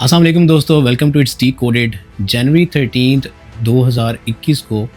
अस्सलाम वालेकुम दोस्तों, welcome to it's T coded. जनवरी 13 2021 को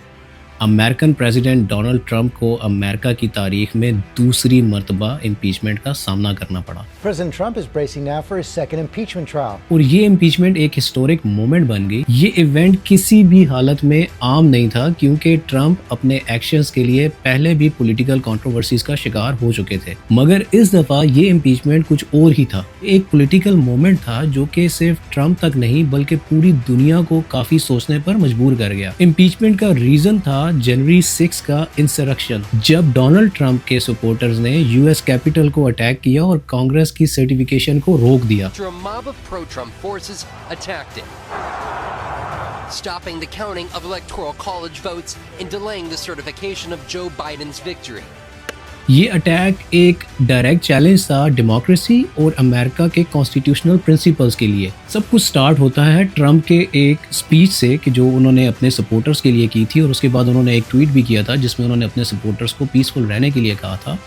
अमेरिकन प्रेसिडेंट डोनाल्ड ट्रंप को अमेरिका की तारीख में दूसरी मर्तबा इम्पीचमेंट का सामना करना पड़ा। President Trump is bracing now for his second impeachment trial. और ये इम्पीचमेंट एक हिस्टोरिक मोमेंट बन गई। ये इवेंट किसी भी हालत में आम नहीं था क्योंकि ट्रंप अपने एक्शंस के लिए पहले भी पॉलिटिकल कंट्रोवर्सीज का शिकार हो चुके थे, मगर इस दफा ये इम्पीचमेंट कुछ और ही था। एक पॉलिटिकल मोमेंट था जो कि सिर्फ ट्रंप तक नहीं बल्कि पूरी दुनिया को काफी सोचने पर मजबूर कर गया। इम्पीचमेंट का रीजन था जनवरी 6 का इंसरेक्शन, जब डोनाल्ड ट्रंप के सपोर्टर्स ने यूएस कैपिटल को अटैक किया और कांग्रेस की सर्टिफिकेशन को रोक दिया। A mob of pro-Trump forces attacked it, stopping the counting of electoral college votes and delaying the certification of Joe Biden's victory. ये अटैक एक डायरेक्ट चैलेंज था डेमोक्रेसी और अमेरिका के कॉन्स्टिट्यूशनल प्रिंसिपल्स के लिए। सब कुछ स्टार्ट होता है ट्रंप के एक स्पीच से कि जो उन्होंने अपने सपोर्टर्स के लिए की थी, और उसके बाद उन्होंने एक ट्वीट भी किया था जिसमें उन्होंने अपने सपोर्टर्स को पीसफुल रहने के लिए कहा था।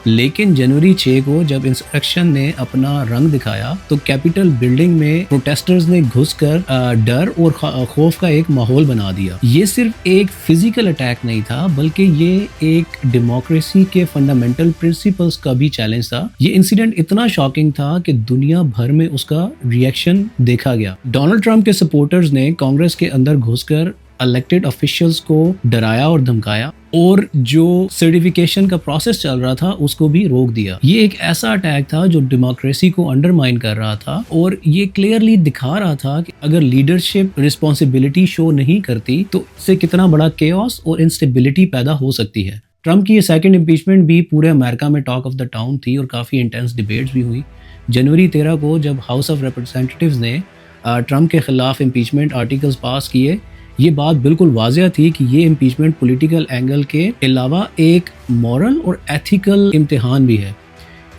लेकिन जनवरी 6 को जब इंसरेक्शन ने अपना रंग दिखाया तो कैपिटल बिल्डिंग में प्रोटेस्टर्स ने घुसकर डर और खौफ का एक माहौल बना दिया। ये सिर्फ एक फिजिकल अटैक नहीं था बल्कि ये एक डेमोक्रेसी के फंडामेंटल प्रिंसिपल्स का भी चैलेंज था। ये इंसिडेंट इतना शॉकिंग था कि दुनिया भर में उसका रिएक्शन देखा गया। डोनाल्ड ट्रंप के सपोर्टर्स ने कांग्रेस के अंदर घुसकर इलेक्टेड ऑफिशियल्स को डराया और धमकाया, और जो सर्टिफिकेशन का प्रोसेस चल रहा था उसको भी रोक दिया। ये एक ऐसा अटैक था जो डेमोक्रेसी को अंडरमाइन कर रहा था, और ये क्लियरली दिखा रहा था कि अगर लीडरशिप रिस्पॉन्सिबिलिटी शो नहीं करती तो इससे कितना बड़ा केओस और इंस्टेबिलिटी पैदा हो सकती है। ट्रंप की ये सेकंड इम्पीचमेंट भी पूरे अमेरिका में टॉक ऑफ द टाउन थी और काफ़ी इंटेंस डिबेट्स भी हुई। जनवरी 13 को जब हाउस ऑफ रिप्रेजेंटेटिव्स ने ट्रंप के खिलाफ इम्पीचमेंट आर्टिकल्स पास किए, ये बात बिल्कुल वाज़ेह थी कि ये इम्पीचमेंट पॉलिटिकल एंगल के अलावा एक मॉरल और एथिकल इम्तिहान भी है।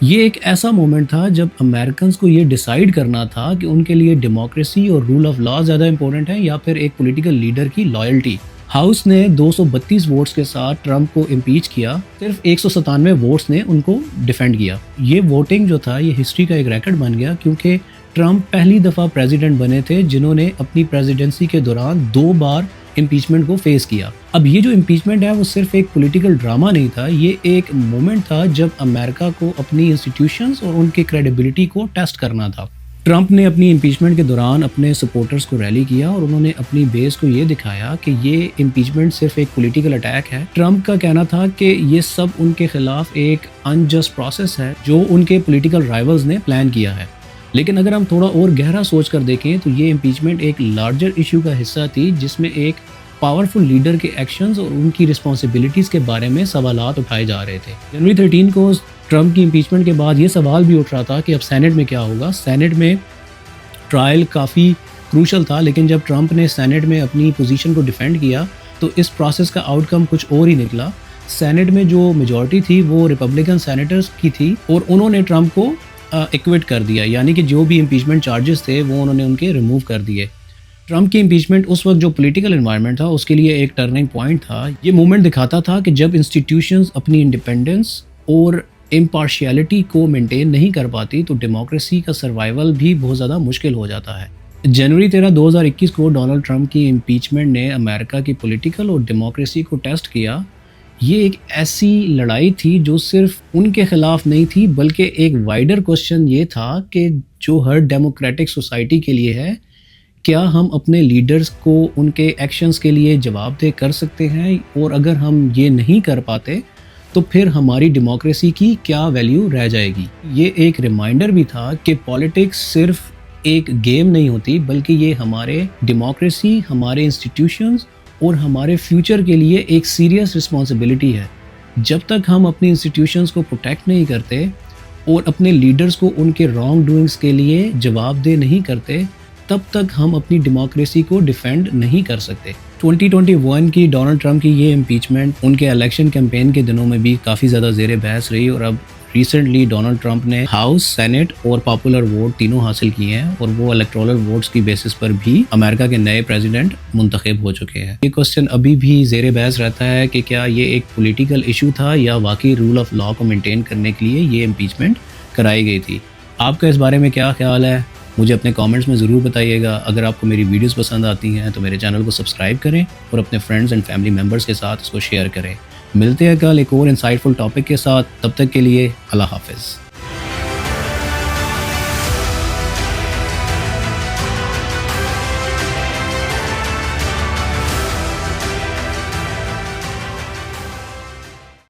ये एक ऐसा मोमेंट था जब अमेरिकन्स को ये डिसाइड करना था कि उनके लिए डेमोक्रेसी और रूल ऑफ लॉ ज़्यादा इंपॉर्टेंट है या फिर एक पॉलिटिकल लीडर की लॉयल्टी। हाउस ने 232 वोट्स के साथ ट्रंप को इम्पीच किया, सिर्फ 197 वोट्स ने उनको डिफेंड किया। ये वोटिंग जो था ये हिस्ट्री का एक रिकॉर्ड बन गया क्योंकि ट्रंप पहली दफ़ा प्रेसिडेंट बने थे जिन्होंने अपनी प्रेसिडेंसी के दौरान 2 बार इम्पीचमेंट को फेस किया। अब ये जो इम्पीचमेंट है वो सिर्फ एक पॉलिटिकल ड्रामा नहीं था, ये एक मोमेंट था जब अमेरिका को अपनी इंस्टीट्यूशंस और उनकी क्रेडिबिलिटी को टेस्ट करना था। ट्रंप ने अपनी इम्पीचमेंट के दौरान अपने सपोर्टर्स को रैली किया और उन्होंने अपनी बेस को ये दिखाया कि ये इम्पीचमेंट सिर्फ एक पॉलिटिकल अटैक है। ट्रंप का कहना था कि ये सब उनके खिलाफ एक अनजस्ट प्रोसेस है जो उनके पॉलिटिकल राइवल्स ने प्लान किया है। लेकिन अगर हम थोड़ा और गहरा सोच कर देखें तो ये इम्पीचमेंट एक लार्जर इशू का हिस्सा थी जिसमें एक पावरफुल लीडर के एक्शंस और उनकी रिस्पॉन्सिबिलिटीज़ के बारे में सवालात उठाए जा रहे थे। जनवरी 13 को ट्रंप की इम्पीचमेंट के बाद ये सवाल भी उठ रहा था कि अब सेनेट में क्या होगा। सेनेट में ट्रायल काफ़ी क्रूशल था, लेकिन जब ट्रंप ने सेनेट में अपनी पोजीशन को डिफेंड किया तो इस प्रोसेस का आउटकम कुछ और ही निकला। सेनेट में जो मेजॉरिटी थी वो रिपब्लिकन सेनेटर्स की थी और उन्होंने ट्रंप को एक्विट कर दिया, यानी कि जो भी इम्पीचमेंट चार्जेस थे वो उन्होंने उनके रिमूव कर दिए। ट्रंप की इम्पीचमेंट उस वक्त जो पॉलिटिकल एनवायरनमेंट था उसके लिए एक टर्निंग पॉइंट था। ये मूवमेंट दिखाता था कि जब इंस्टीट्यूशंस अपनी इंडिपेंडेंस और इम्पार्शियलिटी को मेंटेन नहीं कर पाती तो डेमोक्रेसी का सर्वाइवल भी बहुत ज़्यादा मुश्किल हो जाता है। जनवरी 13, 2021 को डोनाल्ड ट्रंप की इम्पीचमेंट ने अमेरिका की पॉलिटिकल और डेमोक्रेसी को टेस्ट किया। ये एक ऐसी लड़ाई थी जो सिर्फ उनके खिलाफ नहीं थी बल्कि एक वाइडर क्वेश्चन ये था कि जो हर डेमोक्रेटिक सोसाइटी के लिए है, क्या हम अपने लीडर्स को उनके एक्शंस के लिए जवाबदेह कर सकते हैं, और अगर हम ये नहीं कर पाते तो फिर हमारी डेमोक्रेसी की क्या वैल्यू रह जाएगी। ये एक रिमाइंडर भी था कि पॉलिटिक्स सिर्फ एक गेम नहीं होती बल्कि ये हमारे डेमोक्रेसी, हमारे इंस्टीट्यूशंस और हमारे फ्यूचर के लिए एक सीरियस रिस्पॉन्सिबिलिटी है। जब तक हम अपनी इंस्टीट्यूशंस को प्रोटेक्ट नहीं करते और अपने लीडर्स को उनके रॉन्ग डूइंग्स के लिए जवाबदेह नहीं करते, तब तक हम अपनी डेमोक्रेसी को डिफेंड नहीं कर सकते। 2021 की डोनाल्ड ट्रंप की ये इम्पीचमेंट उनके इलेक्शन कैंपेन के दिनों में भी काफ़ी ज़्यादा ज़ेर बहस रही, और अब ریسنٹلی ڈونلڈ ٹرمپ نے ہاؤس، سینٹ اور پاپولر ووٹ تینوں حاصل کیے ہیں اور وہ الیکٹورل ووٹس کی بیسس پر بھی امریکہ کے نئے پریزیڈنٹ منتخب ہو چکے ہیں۔ یہ کوسچن ابھی بھی زیر بحث رہتا ہے کہ کیا یہ ایک پولیٹیکل ایشو تھا یا واقعی رول آف لا کو مینٹین کرنے کے لیے یہ امپیچمنٹ کرائی گئی تھی۔ آپ کا اس بارے میں کیا خیال ہے؟ مجھے اپنے کامنٹس میں ضرور بتائیے گا۔ اگر آپ کو میری ویڈیوز پسند آتی ہیں تو میرے چینل کو سبسکرائب کریں اور اپنے فرینڈز اینڈ فیملی ممبرس کے ساتھ اس کو شیئر کریں۔ ملتے ہیں کل ایک اور انسائٹفل ٹاپک کے ساتھ، تب تک کے لیے اللہ حافظ۔